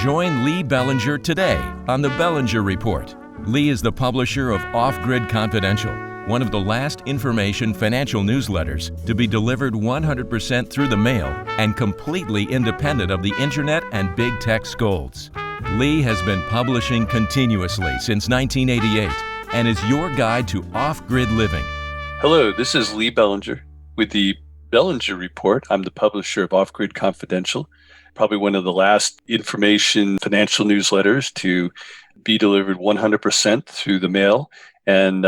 Join Lee Bellinger today on the Bellinger Report. Lee is the publisher of Off-Grid Confidential, one of the last information financial newsletters to be delivered 100% through the mail and completely independent of the internet and big tech scolds. Lee has been publishing continuously since 1988 and is your guide to off-grid living. Hello, this is Lee Bellinger with the Bellinger Report. I'm the publisher of Off-Grid Confidential, probably one of the last information financial newsletters to be delivered 100% through the mail and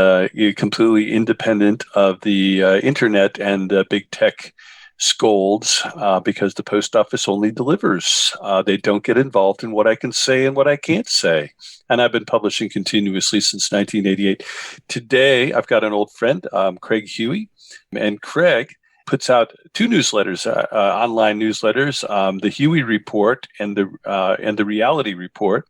completely independent of the internet and big tech scolds because the post office only delivers. They don't get involved in what I can say and what I can't say. And I've been publishing continuously since 1988. Today, I've got an old friend, Craig Huey, and Craig puts out two newsletters, online newsletters, the Huey Report and the Reality Report.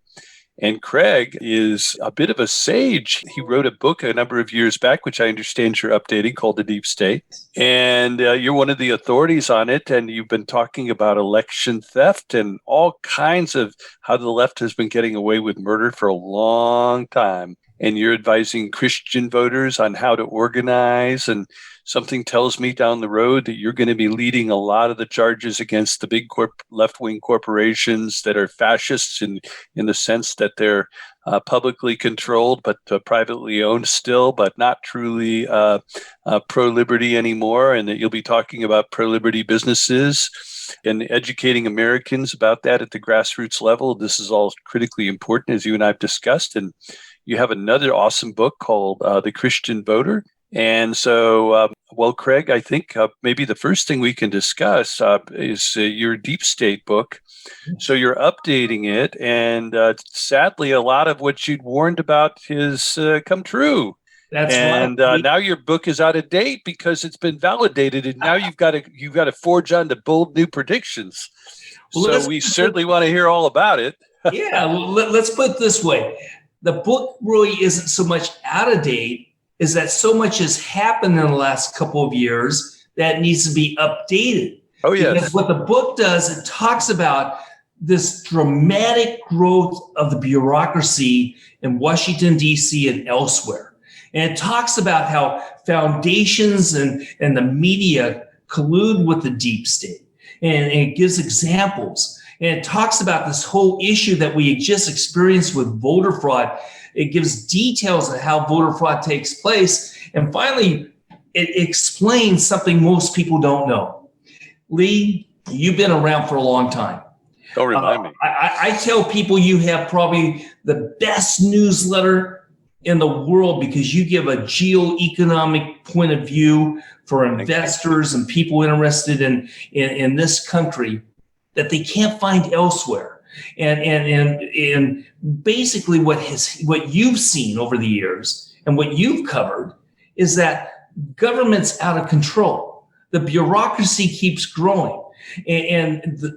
And Craig is a bit of a sage. He wrote a book a number of years back, which I understand you're updating, called The Deep State. And you're one of the authorities on it. And you've been talking about election theft and all kinds of how the left has been getting away with murder for a long time. And you're advising Christian voters on how to organize. And something tells me down the road that you're going to be leading a lot of the charges against the big left-wing corporations that are fascists in the sense that they're publicly controlled but privately owned still, but not truly pro-liberty anymore, and that you'll be talking about pro-liberty businesses and educating Americans about that at the grassroots level. This is all critically important, as you and I have discussed. And you have another awesome book called The Christian Voter. And so, Craig, I think maybe the first thing we can discuss is your Deep State book. So you're updating it, and sadly, a lot of what you'd warned about has come true. That's and right. Now your book is out of date because it's been validated, and now you've got to forge on to bold new predictions. Well, so we certainly want to hear all about it. Yeah, well, let's put it this way: the book really isn't so much out of date. Is that so much has happened in the last couple of years that needs to be updated. Oh, yes. Because what the book does, it talks about this dramatic growth of the bureaucracy in Washington, D.C. and elsewhere. And it talks about how foundations and the media collude with the deep state. And it gives examples. And it talks about this whole issue that we just experienced with voter fraud. It gives details of how voter fraud takes place. And finally, it explains something most people don't know. Lee, you've been around for a long time. Don't remind me. I tell people you have probably the best newsletter in the world because you give a geo-economic point of view for investors and people interested in this country that they can't find elsewhere. And basically what you've seen over the years and what you've covered is that government's out of control. The bureaucracy keeps growing.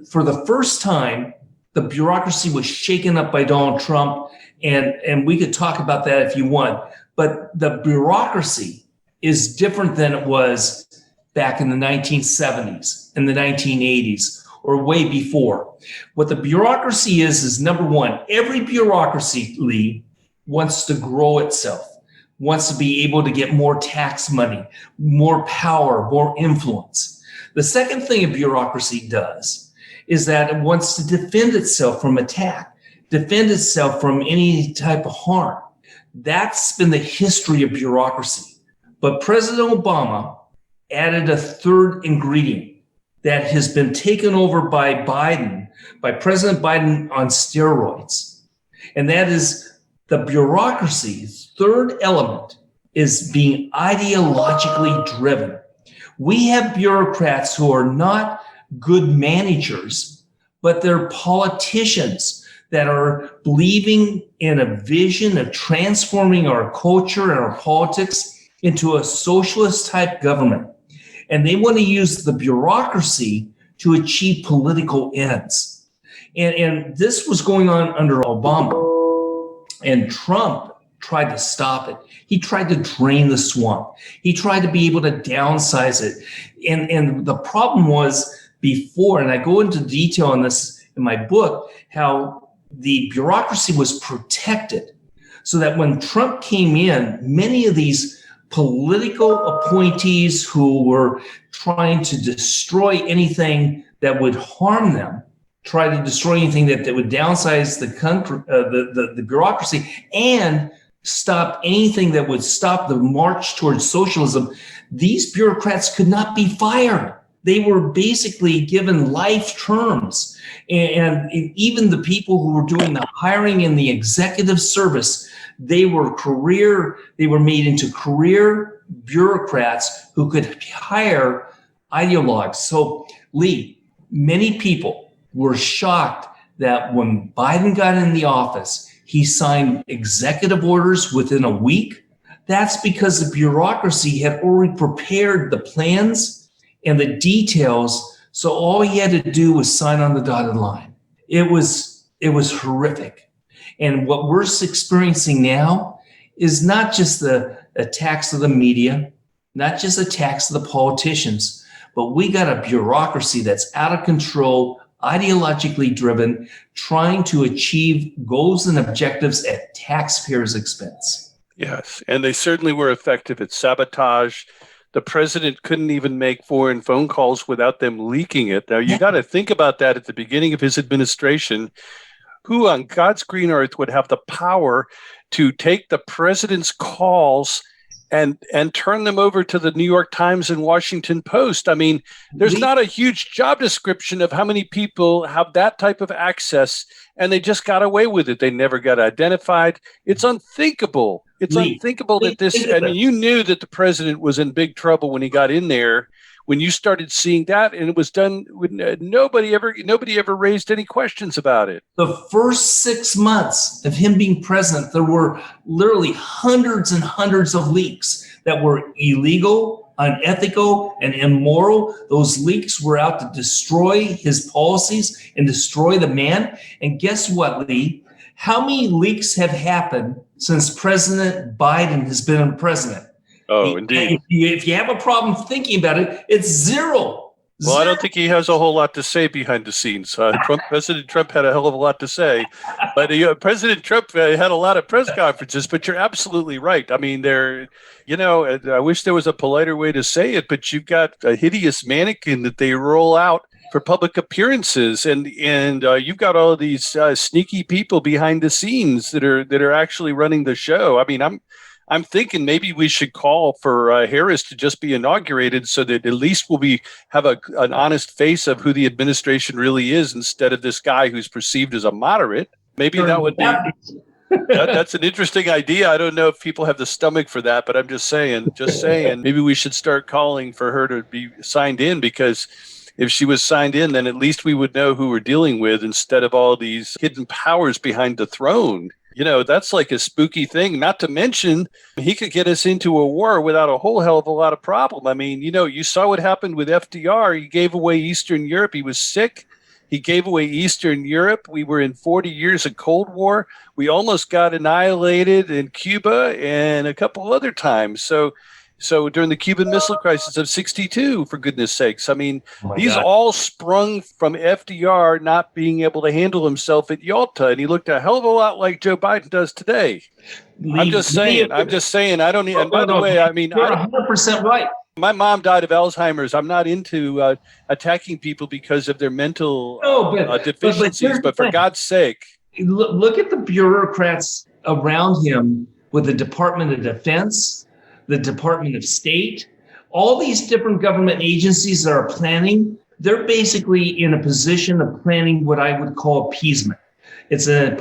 For the first time, the bureaucracy was shaken up by Donald Trump. And we could talk about that if you want. But the bureaucracy is different than it was back in the 1970s, in the 1980s, or way before. What the bureaucracy is number one, every bureaucracy, Lee, wants to grow itself, wants to be able to get more tax money, more power, more influence. The second thing a bureaucracy does is that it wants to defend itself from attack, defend itself from any type of harm. That's been the history of bureaucracy. But President Obama added a third ingredient that has been taken over by President Biden on steroids. And that is the bureaucracy's third element is being ideologically driven. We have bureaucrats who are not good managers, but they're politicians that are believing in a vision of transforming our culture and our politics into a socialist type government. And they want to use the bureaucracy to achieve political ends. And this was going on under Obama. And Trump tried to stop it. He tried to drain the swamp. He tried to be able to downsize it. And the problem was before, and I go into detail on this in my book, how the bureaucracy was protected so that when Trump came in, many of these political appointees who were trying to destroy anything that would harm them, try to destroy anything that would downsize the country, the bureaucracy, and stop anything that would stop the march towards socialism, these bureaucrats could not be fired. They were basically given life terms. And even the people who were doing the hiring in the executive service, they were made into career bureaucrats who could hire ideologues. So, Lee, many people were shocked that when Biden got in the office, he signed executive orders within a week. That's because the bureaucracy had already prepared the plans and the details. So all he had to do was sign on the dotted line. It was horrific. And what we're experiencing now is not just the attacks of the media, not just attacks of the politicians, but we got a bureaucracy that's out of control, ideologically driven, trying to achieve goals and objectives at taxpayers' expense. Yes, and they certainly were effective at sabotage. The president couldn't even make foreign phone calls without them leaking it. Now, you got to think about that at the beginning of his administration. Who on God's green earth would have the power to take the president's calls and turn them over to the New York Times and Washington Post? I mean, there's not a huge job description of how many people have that type of access, and they just got away with it. They never got identified. It's unthinkable. It's unthinkable that this, and you knew that the president was in big trouble when he got in there, when you started seeing that, and it was done with nobody ever raised any questions about it. The first 6 months of him being president, there were literally hundreds and hundreds of leaks that were illegal, unethical, and immoral. Those leaks were out to destroy his policies and destroy the man. And guess what, Lee? How many leaks have happened since President Biden has been president? Oh, indeed. If you have a problem thinking about it, it's zero. Well, I don't think he has a whole lot to say behind the scenes. President Trump had a hell of a lot to say, but President Trump had a lot of press conferences. But you're absolutely right. I mean, I wish there was a politer way to say it, but you've got a hideous mannequin that they roll out for public appearances, and you've got all of these sneaky people behind the scenes that are actually running the show. I mean, I'm thinking maybe we should call for Harris to just be inaugurated so that at least have an honest face of who the administration really is instead of this guy who's perceived as a moderate. Maybe that would be that's an interesting idea. I don't know if people have the stomach for that, but I'm just saying, maybe we should start calling for her to be signed in, because if she was signed in, then at least we would know who we're dealing with instead of all these hidden powers behind the throne. That's like a spooky thing, not to mention he could get us into a war without a whole hell of a lot of problem. I mean, you saw what happened with FDR. He gave away Eastern Europe. He was sick. He gave away Eastern Europe. We were in 40 years of Cold War. We almost got annihilated in Cuba and a couple other times. So during the Cuban Missile Crisis of 62, for goodness sakes. I mean, these all sprung from FDR not being able to handle himself at Yalta, and he looked a hell of a lot like Joe Biden does today. I'm just saying. I don't need. And by the way, I mean, you're 100% right. My mom died of Alzheimer's. I'm not into attacking people because of their mental deficiencies, but for God's sake. Look at the bureaucrats around him with the Department of Defense, the Department of State, all these different government agencies that are planning. They're basically in a position of planning what I would call appeasement. It's a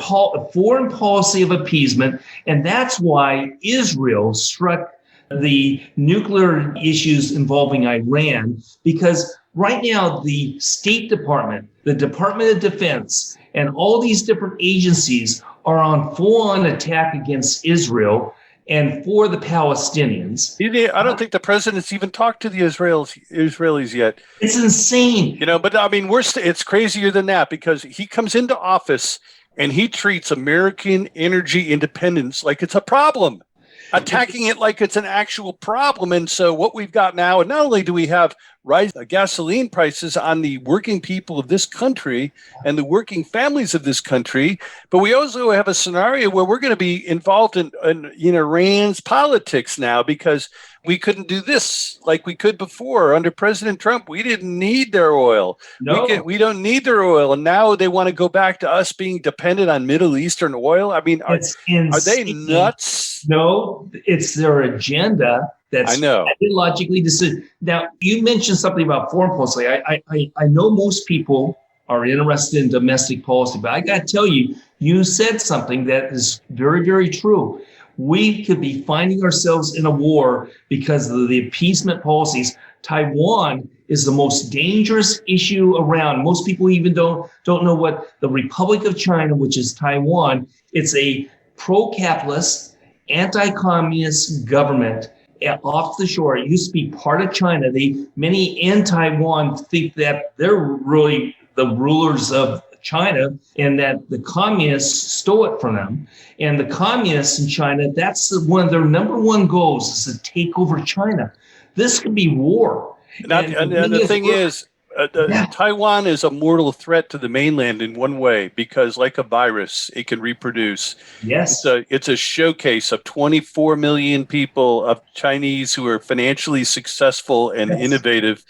foreign policy of appeasement, and that's why Israel struck the nuclear issues involving Iran, because right now the State Department, the Department of Defense, and all these different agencies are on full-on attack against Israel and for the Palestinians. I don't think the president's even talked to the Israelis yet. It's insane. But I mean, it's crazier than that, because he comes into office and he treats American energy independence like it's a problem, attacking it like it's an actual problem. And so what we've got now, and not only do we have rise gasoline prices on the working people of this country and the working families of this country. But we also have a scenario where we're going to be involved in Iran's politics now, because we couldn't do this like we could before. Under President Trump, we didn't need their oil. No. We don't need their oil. And now they want to go back to us being dependent on Middle Eastern oil. I mean, are they nuts? No, it's their agenda that's I know. ideologically decision. Now, you mentioned something about foreign policy. I know most people are interested in domestic policy, but I got to tell you, you said something that is very, very true. We could be finding ourselves in a war because of the appeasement policies. Taiwan is the most dangerous issue around. Most people even don't know what the Republic of China, which is Taiwan, it's a pro-capitalist, anti-communist government off the shore. It used to be part of China. Many in Taiwan think that they're really the rulers of China and that the communists stole it from them. And the communists in China, that's one of their number one goals, is to take over China. This could be war. And the thing is, Taiwan is a mortal threat to the mainland in one way, because like a virus, it can reproduce. Yes. It's a showcase of 24 million people, of Chinese who are financially successful and innovative.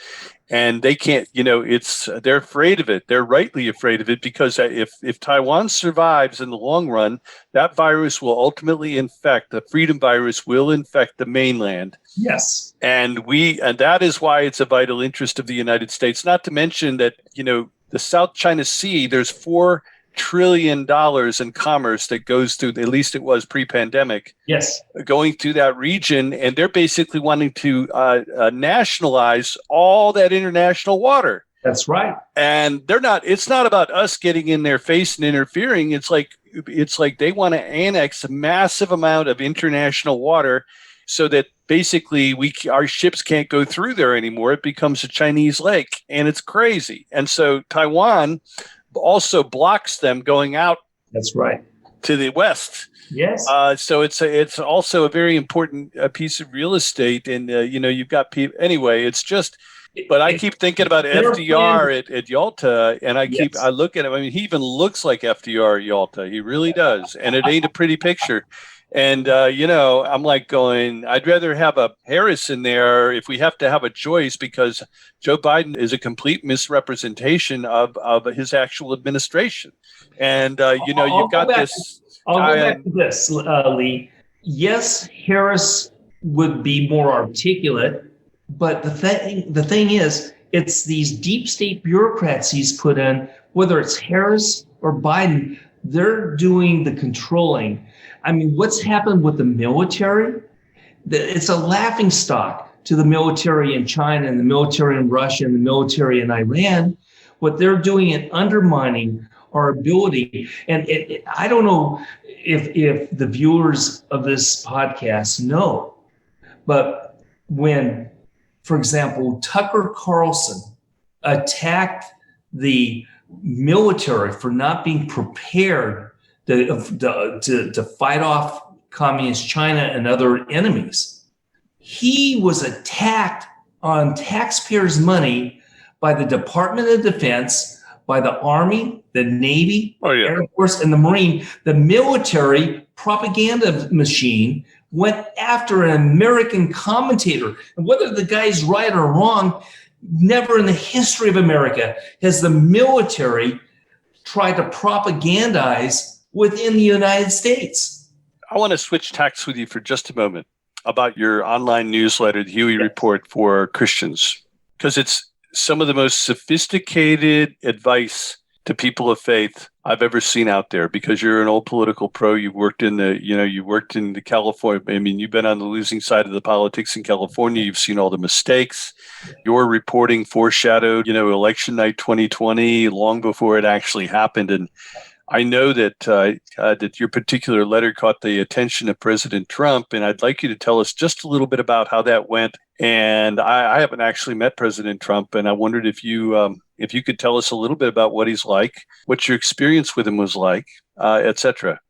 And they can't, they're afraid of it. They're rightly afraid of it, because if Taiwan survives in the long run, that virus will ultimately the freedom virus will infect the mainland. Yes. And that is why it's a vital interest of the United States, not to mention that, the South China Sea, there's $4 trillion in commerce that goes through, at least it was pre-pandemic. Yes. Going through that region, and they're basically wanting to nationalize all that international water. That's right. And it's not about us getting in their face and interfering. It's like they want to annex a massive amount of international water so that basically our ships can't go through there anymore. It becomes a Chinese lake, and it's crazy. And so Taiwan also blocks them going out. That's right. To the west. Yes. So it's also a very important piece of real estate, and you've got people. Anyway, it's just. But I keep thinking about FDR at Yalta, and I look at him. I mean, he even looks like FDR at Yalta. He really does, and it ain't a pretty picture. And I'm like going, I'd rather have a Harris in there if we have to have a choice, because Joe Biden is a complete misrepresentation of his actual administration. And you've got this. I'll go back to this, Lee. Yes, Harris would be more articulate, but the thing is, it's these deep state bureaucrats he's put in, whether it's Harris or Biden, they're doing the controlling. I mean, what's happened with the military? It's a laughing stock to the military in China and the military in Russia and the military in Iran. What they're doing in undermining our ability. And I don't know if the viewers of this podcast know, but when, for example, Tucker Carlson attacked the military for not being prepared to fight off communist China and other enemies, he was attacked on taxpayers' money by the Department of Defense, by the Army, the Navy, Air Force, and the Marine. The military propaganda machine went after an American commentator. And whether the guy's right or wrong, never in the history of America has the military tried to propagandize within the United States. I want to switch tacks with you for just a moment about your online newsletter, the Huey Report for Christians, because it's some of the most sophisticated advice to people of faith I've ever seen out there, because you're an old political pro. You've worked in the California. I mean, you've been on the losing side of the politics in California. You've seen all the mistakes. Your reporting foreshadowed, election night 2020 long before it actually happened. And I know that that your particular letter caught the attention of President Trump, and I'd like you to tell us just a little bit about how that went. And I haven't actually met President Trump, and I wondered if you could tell us a little bit about what he's like, what your experience with him was like, et cetera.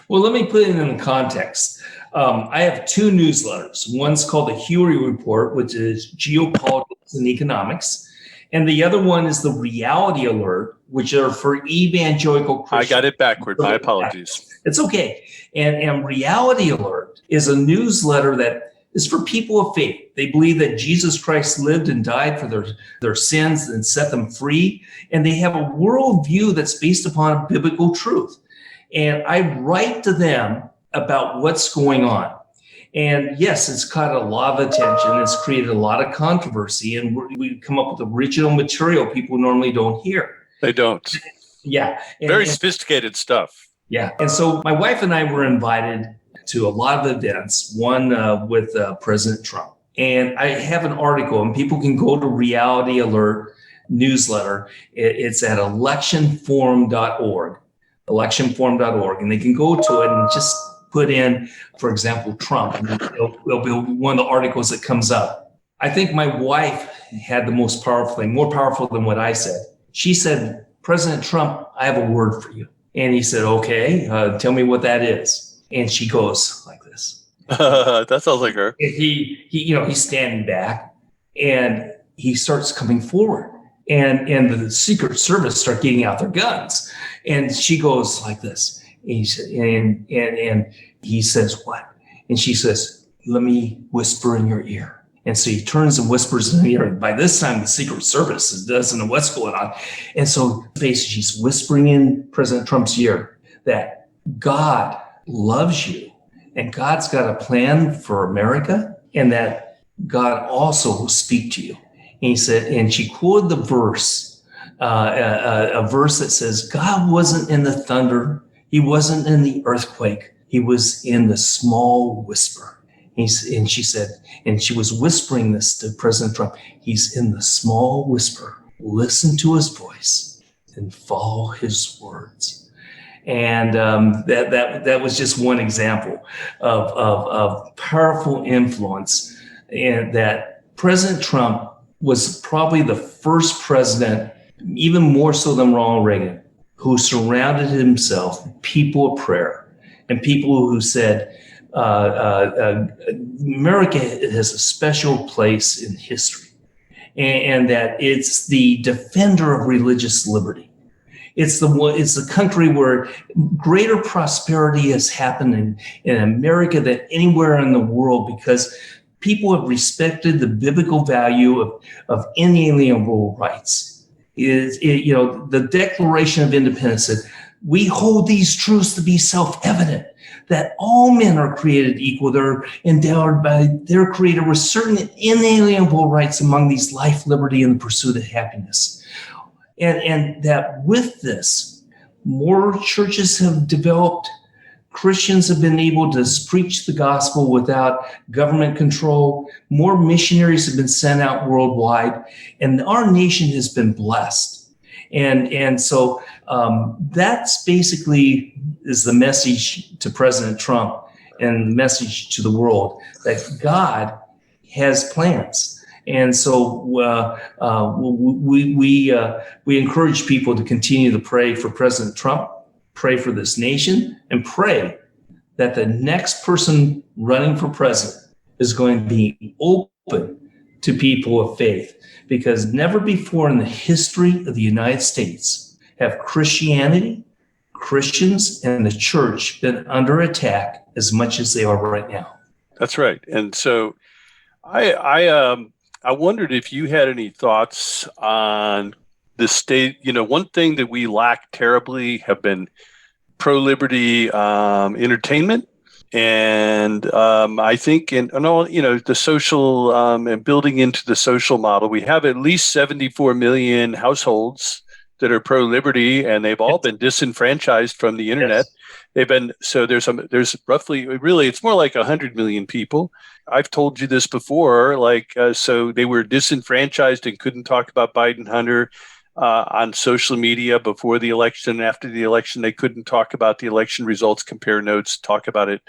Well, let me put it in context. I have two newsletters. One's called the Huey Report, which is geopolitics politics and economics. And the other one is the reality alert, which are for evangelical Christians. I got it backward. My apologies. It's okay. And reality alert is a newsletter that is for people of faith. They believe that Jesus Christ lived and died for their sins and set them free. And they have a worldview that's based upon biblical truth. And I write to them about what's going on. And yes, it's caught a lot of attention. It's created a lot of controversy. And we come up with original material people normally don't hear. They don't. Yeah. Very sophisticated stuff. Yeah. And so my wife and I were invited to a lot of events, one with President Trump. And I have an article, and people can go to Reality Alert newsletter. It's at electionforum.org, and they can go to it and just put in, for example, Trump, and it'll be one of the articles that comes up. I think my wife had the most powerful thing, more powerful than what I said. She said, "President Trump, I have a word for you." And he said, "Okay, tell me what that is." And she goes like this. That sounds like her. He's standing back, and he starts coming forward, and the Secret Service start getting out their guns, and she goes like this. And he said, and he says, "What?" And she says, "Let me whisper in your ear." And so he turns and whispers in the ear. By this time, the Secret Service doesn't know what's going on. And so basically, she's whispering in President Trump's ear that God loves you, and God's got a plan for America, and that God also will speak to you. And he said, and she quoted the verse, a verse that says, "God wasn't in the thunder. He wasn't in the earthquake. He was in the small whisper." And she said, and she was whispering this to President Trump, "He's in the small whisper. Listen to his voice and follow his words." And that was just one example of powerful influence. And that President Trump was probably the first president, even more so than Ronald Reagan, who surrounded himself with people of prayer and people who said, America has a special place in history, and that it's the defender of religious liberty. It's the country where greater prosperity has happened in America than anywhere in the world, because people have respected the biblical value of inalienable rights. The Declaration of Independence said, "We hold these truths to be self-evident, that all men are created equal. They're endowed by their Creator with certain inalienable rights, among these life, liberty, and the pursuit of happiness." And that with this, more churches have developed. Christians have been able to preach the gospel without government control. More missionaries have been sent out worldwide, and our nation has been blessed. And so that's basically is the message to President Trump and the message to the world, that God has plans. And so we encourage people to continue to pray for President Trump, pray for this nation, and pray that the next person running for president is going to be open to people of faith, because never before in the history of the United States have Christianity, Christians, and the church been under attack as much as they are right now. That's right. And so I wondered if you had any thoughts on the state. One thing that we lack terribly have been pro-liberty entertainment. And I think in all, the social and building into the social model, we have at least 74 million households that are pro-liberty, and they've all been disenfranchised from the internet. Yes. There's roughly, really, it's more like 100 million people. I've told you this before, so they were disenfranchised and couldn't talk about Biden-Hunter on social media before the election. After the election, they couldn't talk about the election results, compare notes, talk about it,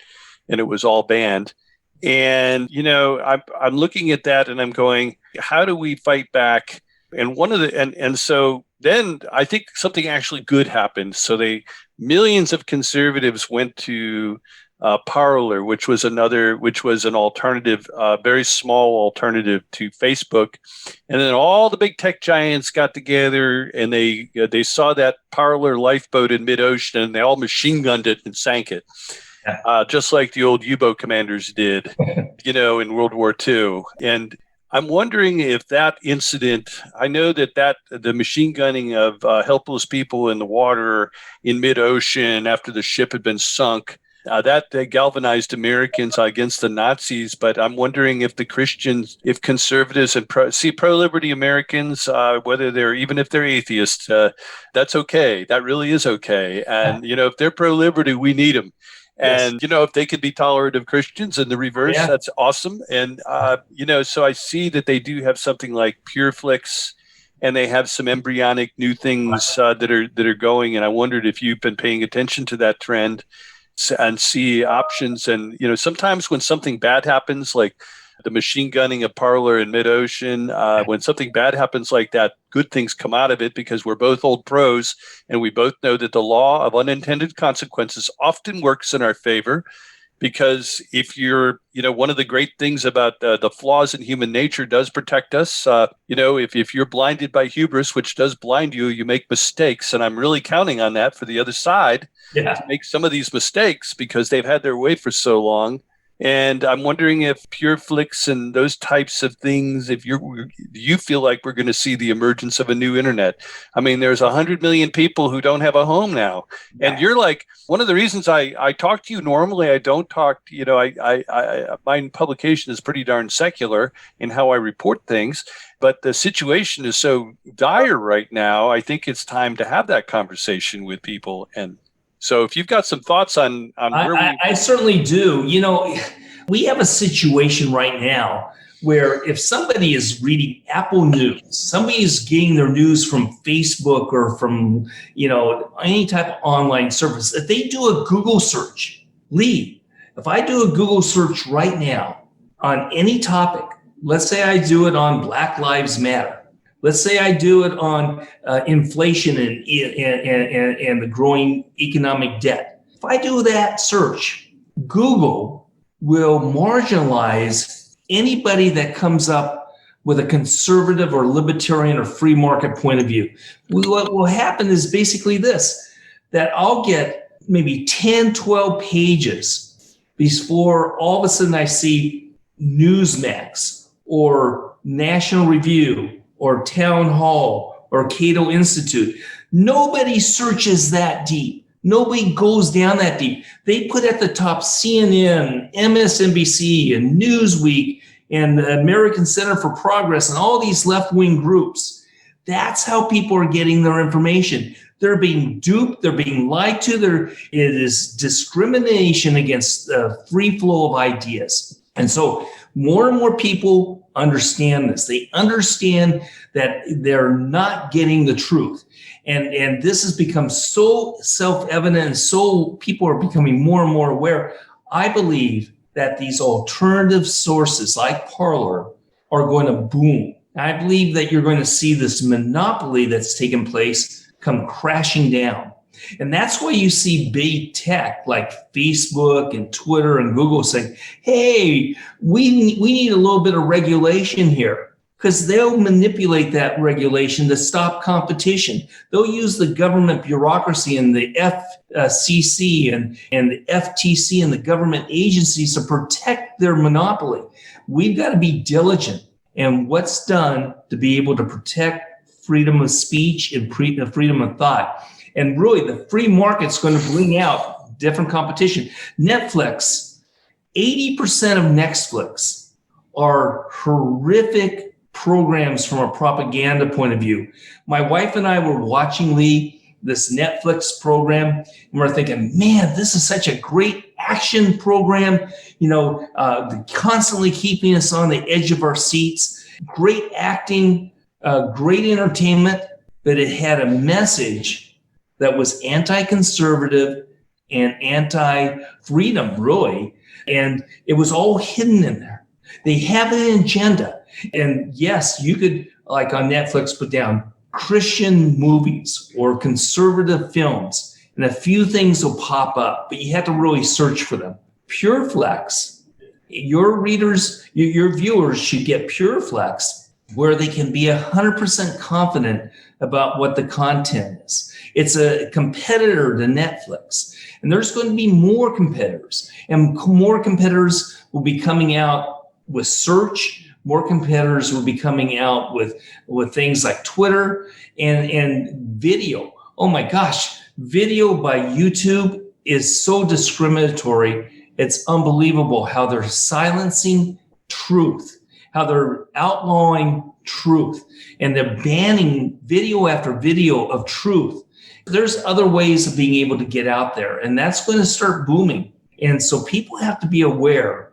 and it was all banned. And, I'm looking at that and I'm going, how do we fight back? And so then I think something actually good happened. So millions of conservatives went to Parler, which was an alternative, very small alternative to Facebook. And then all the big tech giants got together and they saw that Parler lifeboat in mid-ocean and they all machine gunned it and sank it. Just like the old U-boat commanders did, in World War II. And I'm wondering if that incident, I know that the machine gunning of helpless people in the water in mid-ocean after the ship had been sunk, that galvanized Americans against the Nazis. But I'm wondering if the Christians, if conservatives and pro-liberty Americans, even if they're atheists, that's okay. That really is okay. And, if they're pro-liberty, we need them. And, if they could be tolerant of Christians and the reverse, that's awesome. And, so I see that they do have something like Pureflex and they have some embryonic new things that are going. And I wondered if you've been paying attention to that trend and see options. And, sometimes when something bad happens, like the machine gunning of Parler in mid-ocean, when something bad happens like that, good things come out of it because we're both old pros and we both know that the law of unintended consequences often works in our favor. Because if you're, one of the great things about the flaws in human nature does protect us. If you're blinded by hubris, which does blind you, you make mistakes. And I'm really counting on that for the other side to make some of these mistakes because they've had their way for so long. And I'm wondering if Pureflex and those types of things, do you feel like we're going to see the emergence of a new internet? I mean, there's 100 million people who don't have a home now. And you're like, one of the reasons I talk to you normally, I don't talk, my publication is pretty darn secular in how I report things. But the situation is so dire right now, I think it's time to have that conversation with people. And so if you've got some thoughts on where I certainly do. We have a situation right now where if somebody is reading Apple News, somebody is getting their news from Facebook or from, any type of online service, if they do a Google search, Lee, if I do a Google search right now on any topic, let's say I do it on Black Lives Matter. Let's say I do it on inflation and the growing economic debt. If I do that search, Google will marginalize anybody that comes up with a conservative or libertarian or free market point of view. What will happen is basically this, that I'll get maybe 10, 12 pages before all of a sudden I see Newsmax or National Review or Town Hall or Cato Institute. Nobody searches that deep. Nobody goes down that deep. They put at the top CNN, MSNBC, and Newsweek, and the American Center for Progress, and all these left-wing groups. That's how people are getting their information. They're being duped. They're being lied to. It is discrimination against the free flow of ideas. And so more and more people understand this. They understand that they're not getting the truth. And this has become so self-evident and so people are becoming more and more aware. I believe that these alternative sources like Parler are going to boom. I believe that you're going to see this monopoly that's taken place come crashing down. And that's why you see big tech like Facebook and Twitter and Google saying, hey, we need a little bit of regulation here, because they'll manipulate that regulation to stop competition. They'll use the government bureaucracy and the FCC and the FTC and the government agencies to protect their monopoly. We've got to be diligent in what's done to be able to protect freedom of speech and freedom of thought. And really, the free market's going to bring out different competition. Netflix, 80% of Netflix are horrific programs from a propaganda point of view. My wife and I were watching, Lee, this Netflix program, and we're thinking, man, this is such a great action program, constantly keeping us on the edge of our seats, great acting, great entertainment, but it had a message that was anti-conservative and anti-freedom, really. And it was all hidden in there. They have an agenda. And yes, you could, like on Netflix, put down Christian movies or conservative films, and a few things will pop up, but you have to really search for them. Pureflex. Your readers, your viewers should get Pureflex, where they can be 100% confident about what the content is. It's a competitor to Netflix. And there's going to be more competitors. And more competitors will be coming out with search. More competitors will be coming out with things like Twitter and video. Oh my gosh, video by YouTube is so discriminatory. It's unbelievable how they're silencing truth, how they're outlawing truth, and they're banning video after video of truth. There's other ways of being able to get out there, and that's going to start booming. And so people have to be aware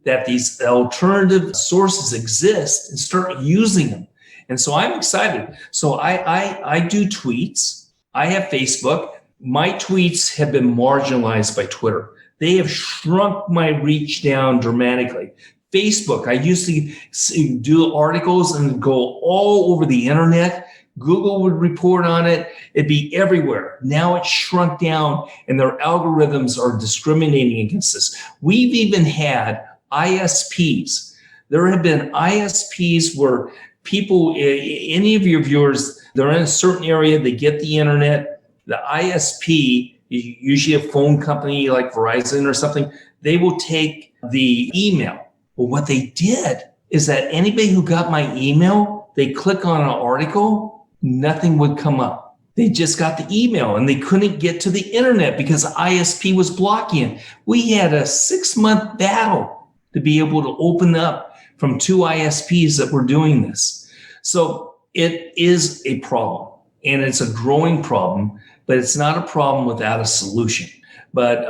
that these alternative sources exist and start using them. And so I'm excited. So I do tweets. I have Facebook. My tweets have been marginalized by Twitter. They have shrunk my reach down dramatically. Facebook, I used to do articles and go all over the internet. Google would report on it. It'd be everywhere. Now it's shrunk down and their algorithms are discriminating against us. We've even had ISPs. There have been ISPs where people, any of your viewers, they're in a certain area, they get the internet, the ISP, usually a phone company like Verizon or something, they will take the email. Well, what they did is that anybody who got my email, they click on an article, nothing would come up. They just got the email and they couldn't get to the internet because the ISP was blocking it. We had a 6-month battle to be able to open up from 2 ISPs that were doing this. So it is a problem, and it's a growing problem, but it's not a problem without a solution. But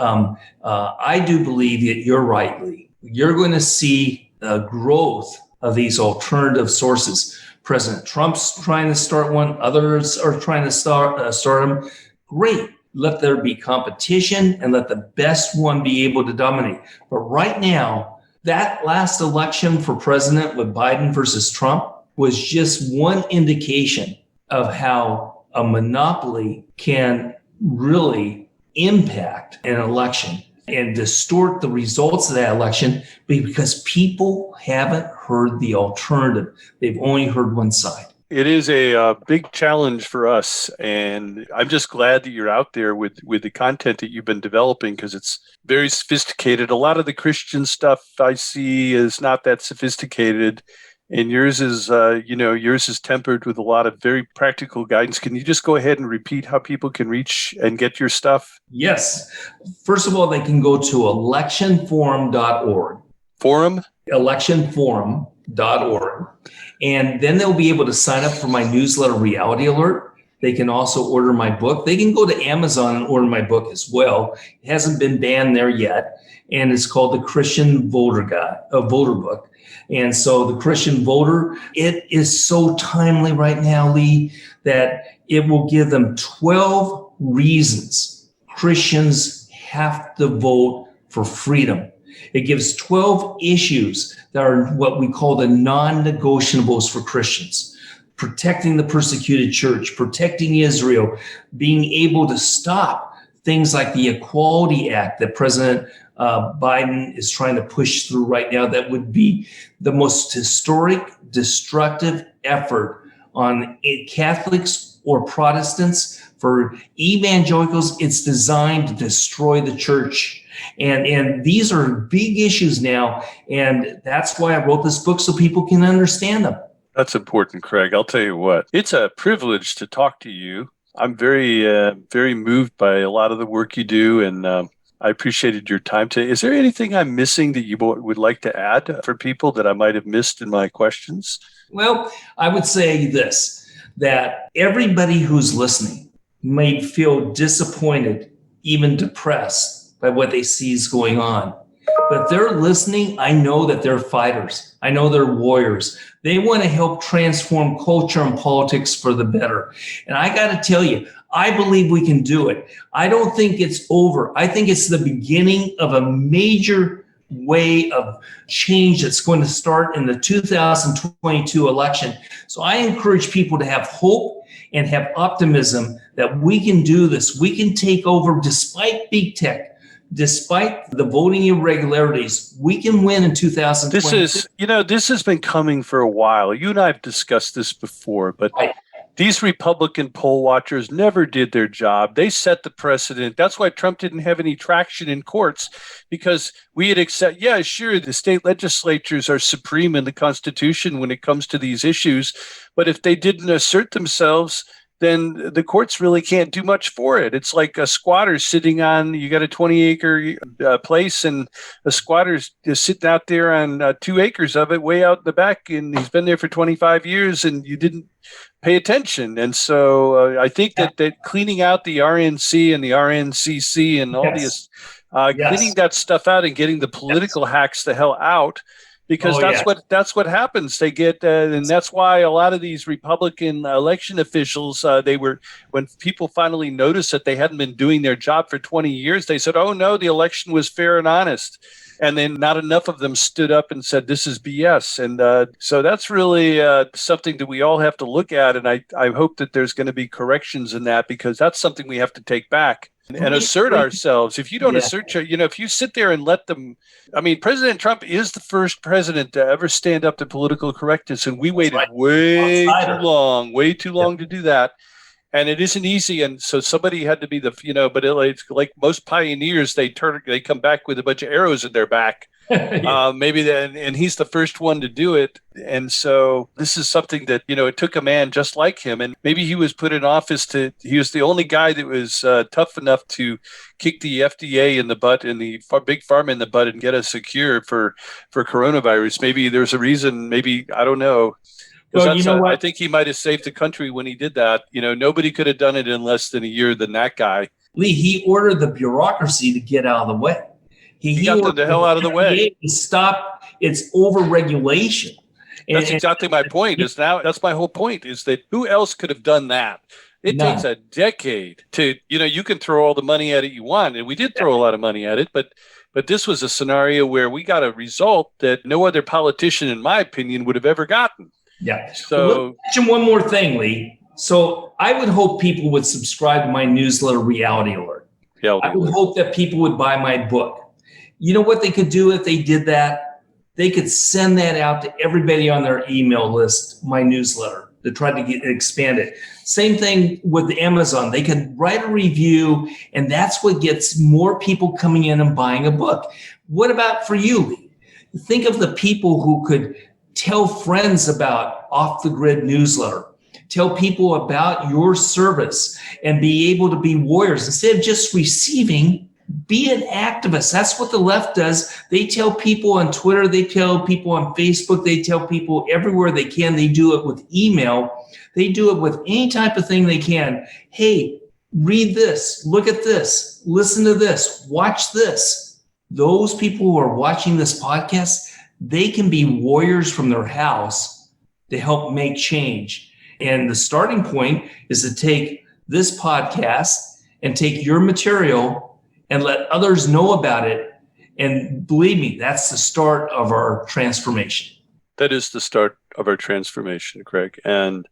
I do believe that you're right, Lee. You're going to see the growth of these alternative sources. President Trump's trying to start one. Others are trying to start them. Great. Let there be competition and let the best one be able to dominate. But right now, that last election for president with Biden versus Trump was just one indication of how a monopoly can really impact an election and distort the results of that election because people haven't heard the alternative. They've only heard one side. It is a big challenge for us, and I'm just glad that you're out there with the content that you've been developing because it's very sophisticated. A lot of the Christian stuff I see is not that sophisticated, and yours is, yours is tempered with a lot of very practical guidance. Can you just go ahead and repeat how people can reach and get your stuff? Yes. First of all, they can go to electionforum.org. Forum? Electionforum.org. And then they'll be able to sign up for my newsletter, Reality Alert. They can also order my book. They can go to Amazon and order my book as well. It hasn't been banned there yet. And it's called The Christian Voter Book. And so the Christian voter, it is so timely right now, Lee, that it will give them 12 reasons Christians have to vote for freedom. It gives 12 issues that are what we call the non-negotiables for Christians. Protecting the persecuted church, protecting Israel, being able to stop things like the Equality Act that President Biden is trying to push through right now. That would be the most historic, destructive effort on Catholics or Protestants. For evangelicals, it's designed to destroy the church. And these are big issues now. And that's why I wrote this book, so people can understand them. That's important, Craig. I'll tell you what, it's a privilege to talk to you. I'm very, very moved by a lot of the work you do, and I appreciated your time today. Is there anything I'm missing that you would like to add for people that I might have missed in my questions? Well, I would say this, that everybody who's listening may feel disappointed, even depressed by what they see is going on. But if they're listening, I know that they're fighters. I know they're warriors. They want to help transform culture and politics for the better. And I got to tell you, I believe we can do it. I don't think it's over. I think it's the beginning of a major way of change that's going to start in the 2022 election. So I encourage people to have hope and have optimism that we can do this. We can take over despite big tech, despite the voting irregularities, we can win in 2020. This has been coming for a while. You and I have discussed this before, but these Republican poll watchers never did their job. They set the precedent. That's why Trump didn't have any traction in courts, because we had accepted, the state legislatures are supreme in the Constitution when it comes to these issues. But if they didn't assert themselves, then the courts really can't do much for it. It's like a squatter sitting on, you got a 20-acre place, and a squatter's just sitting out there on 2 acres of it way out in the back, and he's been there for 25 years, and you didn't pay attention. And so I think that cleaning out the RNC and the RNCC and all these, cleaning that stuff out and getting the political hacks the hell out, because that's what happens. They get, and that's why a lot of these Republican election officials, when people finally noticed that they hadn't been doing their job for 20 years, they said, "Oh no, the election was fair and honest." And then not enough of them stood up and said, "This is BS." And so that's really something that we all have to look at. And I hope that there's going to be corrections in that, because that's something we have to take back and assert ourselves. If you don't assert, if you sit there and let them, President Trump is the first president to ever stand up to political correctness. And we waited way too long to do that. And it isn't easy, and so somebody had to be but it's like most pioneers, they come back with a bunch of arrows in their back. And he's the first one to do it. And so this is something that, it took a man just like him. And maybe he was put in office he was the only guy that was tough enough to kick the FDA in the butt and the big pharma in the butt and get us a cure for coronavirus. Maybe there's a reason, I don't know. Well, I think he might have saved the country when he did that. Nobody could have done it in less than a year than that guy. Lee, he ordered the bureaucracy to get out of the way. He got them the hell out of the way. To stop its overregulation. That's exactly my point. That's my whole point, is that who else could have done that? It takes a decade to, you can throw all the money at it you want. And we did throw a lot of money at it, but this was a scenario where we got a result that no other politician, in my opinion, would have ever gotten. Yeah. So let me mention one more thing, Lee. So I would hope people would subscribe to my newsletter, Reality Alert. Yeah, I would hope that people would buy my book. You know what they could do if they did that? They could send that out to everybody on their email list, my newsletter, to try to expand it. Same thing with Amazon. They could write a review, and that's what gets more people coming in and buying a book. What about for you, Lee? Think of the people who could tell friends about Off the Grid newsletter. Tell people about your service and be able to be warriors. Instead of just receiving, be an activist. That's what the left does. They tell people on Twitter, they tell people on Facebook, they tell people everywhere they can. They do it with email. They do it with any type of thing they can. Hey, read this, look at this, listen to this, watch this. Those people who are watching this podcast, they can be warriors from their house to help make change. And the starting point is to take this podcast and take your material and let others know about it. And believe me, that's the start of our transformation. That is the start of our transformation, Craig. And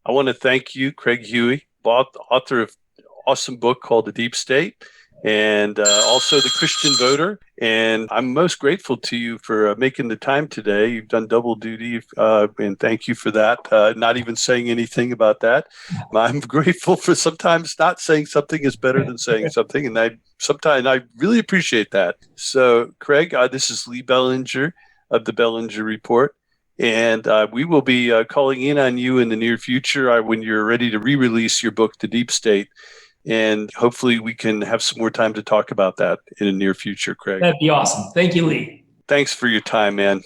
I want to thank you, Craig Huey, author of an awesome book called The Deep State, and also The Christian Voter. And I'm most grateful to you for making the time today. You've done double duty, and thank you for that. Not even saying anything about that. I'm grateful for sometimes not saying something is better than saying something, and I really appreciate that. So, Craig, this is Lee Bellinger of the Bellinger Report. And we will be calling in on you in the near future when you're ready to re-release your book, The Deep State. And hopefully we can have some more time to talk about that in the near future, Craig. That'd be awesome. Thank you, Lee. Thanks for your time, man.